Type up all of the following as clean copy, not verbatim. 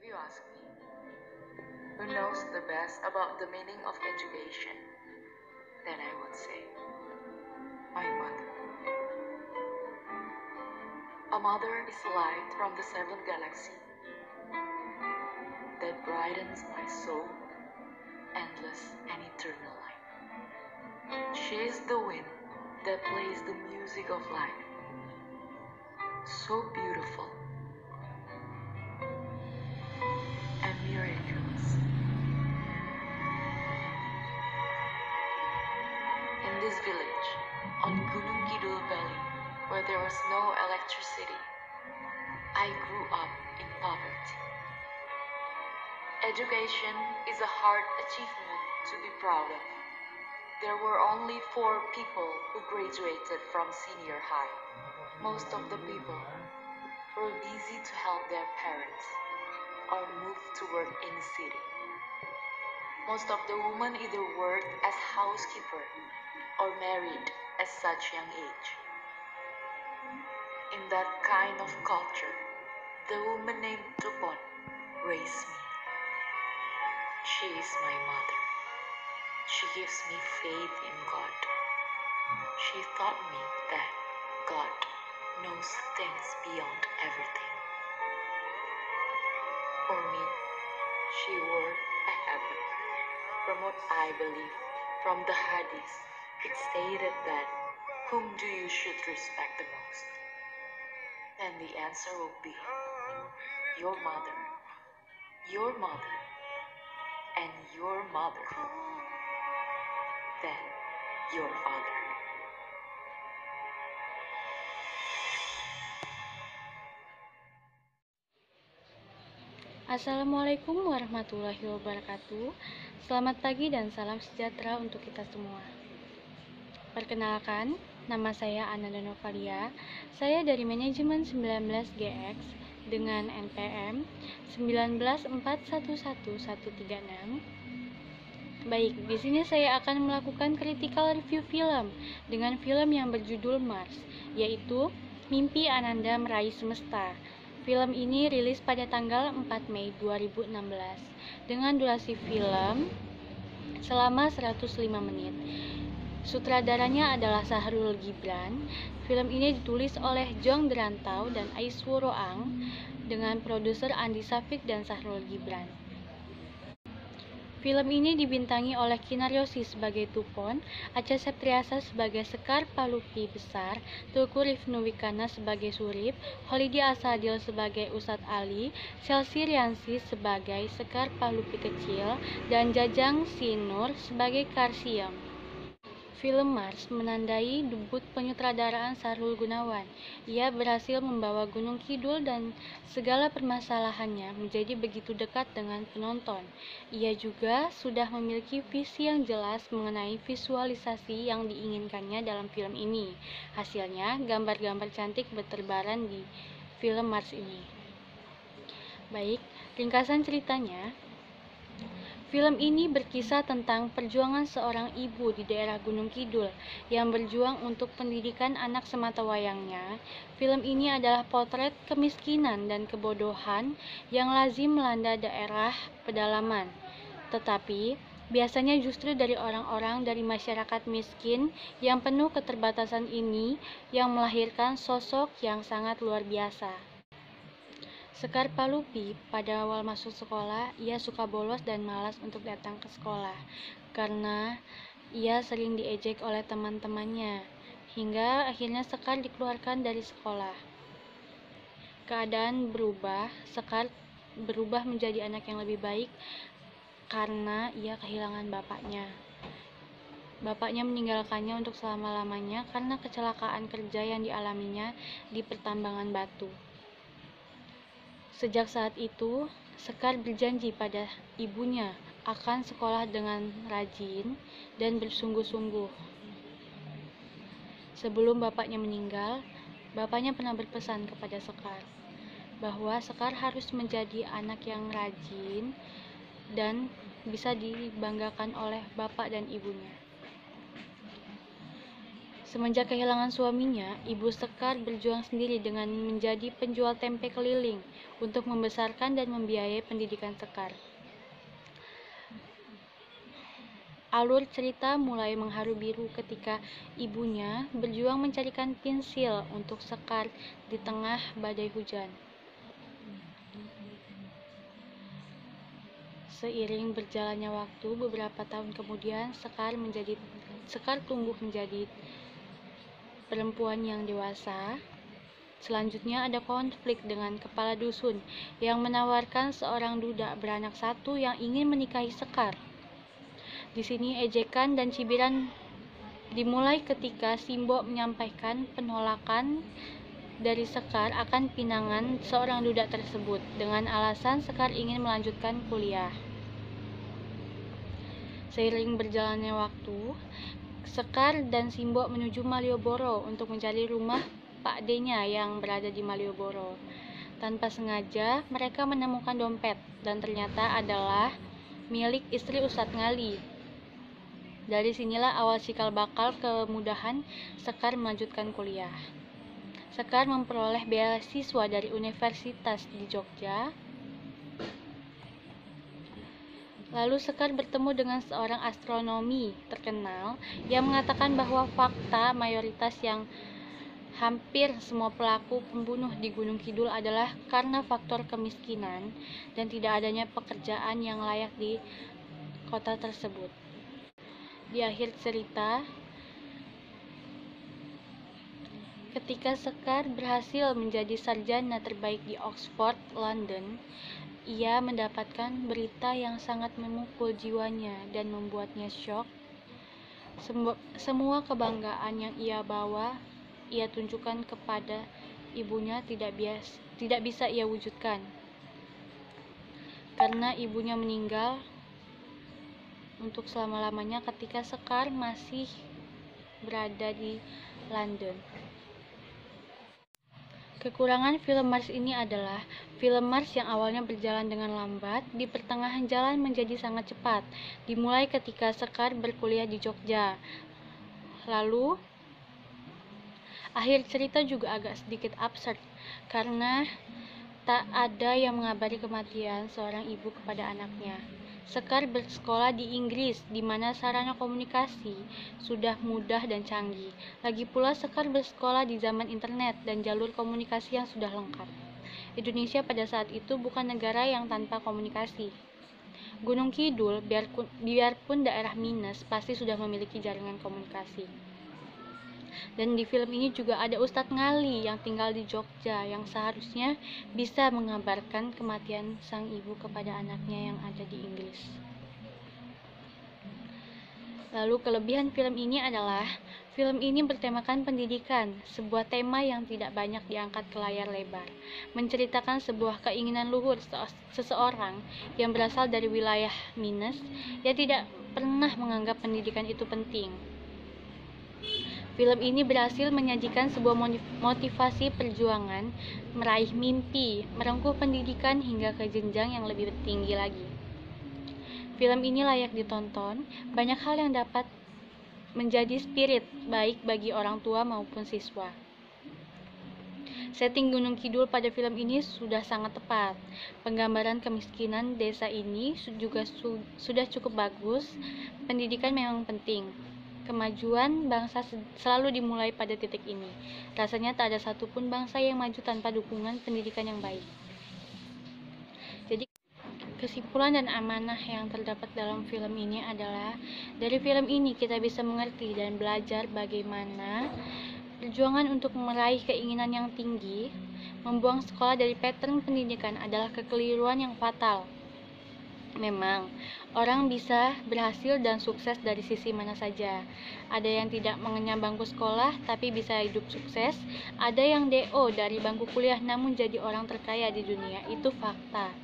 If you ask me, who knows the best about the meaning of education, then I would say, my mother. A mother is light from the seventh galaxy that brightens my soul, endless and eternal light. She is the wind that plays the music of life, so beautiful and miraculous. In this village, on Gunung Kidul Valley, where there was no electricity, I grew up in poverty. Education is a hard achievement to be proud of. There were only 4 people who graduated from senior high. Most of the people were busy to help their parents or moved to work in the city. Most of the women either worked as housekeeper or married at such young age. In that kind of culture, the woman named Tupon raised me. She is my mother. She gives me faith in God. She taught me that God knows things beyond everything. For me, she wore a heaven. From what I believe, from the hadith, it stated that, whom do you should respect the most? And the answer will be, your mother, and your mother, then your father. Assalamualaikum warahmatullahi wabarakatuh. Selamat pagi dan salam sejahtera untuk kita semua. Perkenalkan, nama saya Ananda Novalia. Saya dari manajemen 19GX dengan NPM 1941136. Baik, di sini saya akan melakukan critical review film dengan film yang berjudul Mars, yaitu Mimpi Ananda Meraih Semesta. Film ini rilis pada tanggal 4 Mei 2016 dengan durasi film selama 105 menit. Sutradaranya adalah Sahrul Gibran. Film ini ditulis oleh Jong Derantau dan Aisworo Ang dengan produser Andi Safik dan Sahrul Gibran. Film ini dibintangi oleh Kinar Yosi sebagai Tupon, Acha Septriasa sebagai Sekar Palupi Besar, Teuku Rifnu Wikana sebagai Surip, Holidi Asadil sebagai Ustadz Ali, Chelsea Riansi sebagai Sekar Palupi Kecil, dan Jajang Sinur sebagai Karsiem. Film Mars menandai debut penyutradaraan Sahrul Gunawan. Ia berhasil membawa Gunung Kidul dan segala permasalahannya menjadi begitu dekat dengan penonton. Ia juga sudah memiliki visi yang jelas mengenai visualisasi yang diinginkannya dalam film ini. Hasilnya, gambar-gambar cantik berterbaran di film Mars ini. Baik, ringkasan ceritanya. Film ini berkisah tentang perjuangan seorang ibu di daerah Gunung Kidul yang berjuang untuk pendidikan anak sematawayangnya. Film ini adalah potret kemiskinan dan kebodohan yang lazim melanda daerah pedalaman. Tetapi, biasanya justru dari orang-orang dari masyarakat miskin yang penuh keterbatasan ini yang melahirkan sosok yang sangat luar biasa. Sekar Palupi, pada awal masuk sekolah, ia suka bolos dan malas untuk datang ke sekolah karena ia sering diejek oleh teman-temannya, hingga akhirnya Sekar dikeluarkan dari sekolah. Keadaan berubah, Sekar berubah menjadi anak yang lebih baik karena ia kehilangan bapaknya. Bapaknya meninggalkannya untuk selama-lamanya karena kecelakaan kerja yang dialaminya di pertambangan batu. Sejak saat itu, Sekar berjanji pada ibunya akan sekolah dengan rajin dan bersungguh-sungguh. Sebelum bapaknya meninggal, bapaknya pernah berpesan kepada Sekar bahwa Sekar harus menjadi anak yang rajin dan bisa dibanggakan oleh bapak dan ibunya. Semenjak kehilangan suaminya, Ibu Sekar berjuang sendiri dengan menjadi penjual tempe keliling untuk membesarkan dan membiayai pendidikan Sekar. Alur cerita mulai mengharu biru ketika ibunya berjuang mencarikan pensil untuk Sekar di tengah badai hujan. Seiring berjalannya waktu, beberapa tahun kemudian Sekar tumbuh menjadi perempuan yang dewasa. Selanjutnya ada konflik dengan kepala dusun yang menawarkan seorang duda beranak satu yang ingin menikahi Sekar. Di sini ejekan dan cibiran dimulai ketika Simbo menyampaikan penolakan dari Sekar akan pinangan seorang duda tersebut dengan alasan Sekar ingin melanjutkan kuliah. Seiring berjalannya waktu, Sekar dan Simbo menuju Malioboro untuk mencari rumah Pak D-nya yang berada di Malioboro. Tanpa sengaja, mereka menemukan dompet dan ternyata adalah milik istri Ustadz Ngali. Dari sinilah awal cikal bakal kemudahan Sekar melanjutkan kuliah. Sekar memperoleh beasiswa dari Universitas di Jogja. Lalu Sekar bertemu dengan seorang astronomi terkenal yang mengatakan bahwa fakta mayoritas yang hampir semua pelaku pembunuh di Gunung Kidul adalah karena faktor kemiskinan dan tidak adanya pekerjaan yang layak di kota tersebut. Di akhir cerita, ketika Sekar berhasil menjadi sarjana terbaik di Oxford, London, ia mendapatkan berita yang sangat memukul jiwanya dan membuatnya syok. Semua kebanggaan yang ia bawa, ia tunjukkan kepada ibunya tidak bisa ia wujudkan. Karena ibunya meninggal untuk selama-lamanya ketika Sekar masih berada di London. Kekurangan film Mars ini adalah film Mars yang awalnya berjalan dengan lambat, di pertengahan jalan menjadi sangat cepat, dimulai ketika Sekar berkuliah di Jogja. Lalu, akhir cerita juga agak sedikit absurd, karena tak ada yang mengabari kematian seorang ibu kepada anaknya. Sekar bersekolah di Inggris, di mana sarana komunikasi sudah mudah dan canggih. Lagi pula Sekar bersekolah di zaman internet dan jalur komunikasi yang sudah lengkap. Indonesia pada saat itu bukan negara yang tanpa komunikasi. Gunung Kidul, biarpun daerah minus, pasti sudah memiliki jaringan komunikasi. Dan di film ini juga ada Ustadz Ngali yang tinggal di Jogja yang seharusnya bisa mengabarkan kematian sang ibu kepada anaknya yang ada di Inggris. Lalu kelebihan film ini adalah film ini bertemakan pendidikan, sebuah tema yang tidak banyak diangkat ke layar lebar, menceritakan sebuah keinginan luhur seseorang yang berasal dari wilayah minus yang tidak pernah menganggap pendidikan itu penting. Film ini berhasil menyajikan sebuah motivasi perjuangan, meraih mimpi, merengkuh pendidikan hingga ke jenjang yang lebih tinggi lagi. Film ini layak ditonton, banyak hal yang dapat menjadi spirit baik bagi orang tua maupun siswa. Setting Gunung Kidul pada film ini sudah sangat tepat. Penggambaran kemiskinan desa ini juga sudah cukup bagus. Pendidikan memang penting. Kemajuan bangsa selalu dimulai pada titik ini. Rasanya tak ada satupun bangsa yang maju tanpa dukungan pendidikan yang baik. Jadi, kesimpulan dan amanah yang terdapat dalam film ini adalah, dari film ini kita bisa mengerti dan belajar bagaimana perjuangan untuk meraih keinginan yang tinggi, membuang sekolah dari pattern pendidikan adalah kekeliruan yang fatal. Memang, orang bisa berhasil dan sukses dari sisi mana saja. Ada yang tidak mengenyam bangku sekolah, tapi bisa hidup sukses. Ada yang DO dari bangku kuliah, namun jadi orang terkaya di dunia. Itu fakta.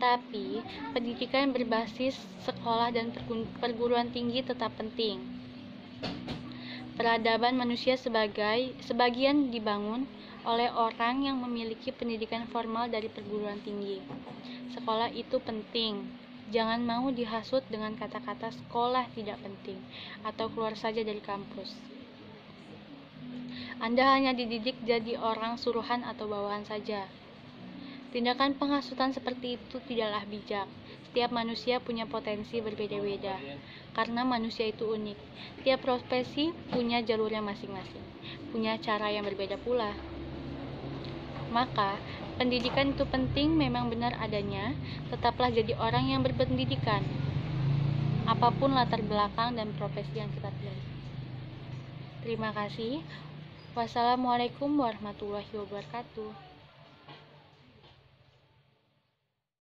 Tapi, pendidikan berbasis sekolah dan perguruan tinggi tetap penting. Peradaban manusia sebagian dibangun oleh orang yang memiliki pendidikan formal dari perguruan tinggi. Sekolah itu penting. Jangan mau dihasut dengan kata-kata sekolah tidak penting atau keluar saja dari kampus. Anda hanya dididik jadi orang suruhan atau bawahan saja. Tindakan penghasutan seperti itu tidaklah bijak. Setiap manusia punya potensi berbeda-beda, karena manusia itu unik. Tiap profesi punya jalurnya masing-masing, punya cara yang berbeda pula. Maka, pendidikan itu penting, memang benar adanya. Tetaplah jadi orang yang berpendidikan, apapun latar belakang dan profesi yang kita pilih. Terima kasih. Wassalamualaikum warahmatullahi wabarakatuh.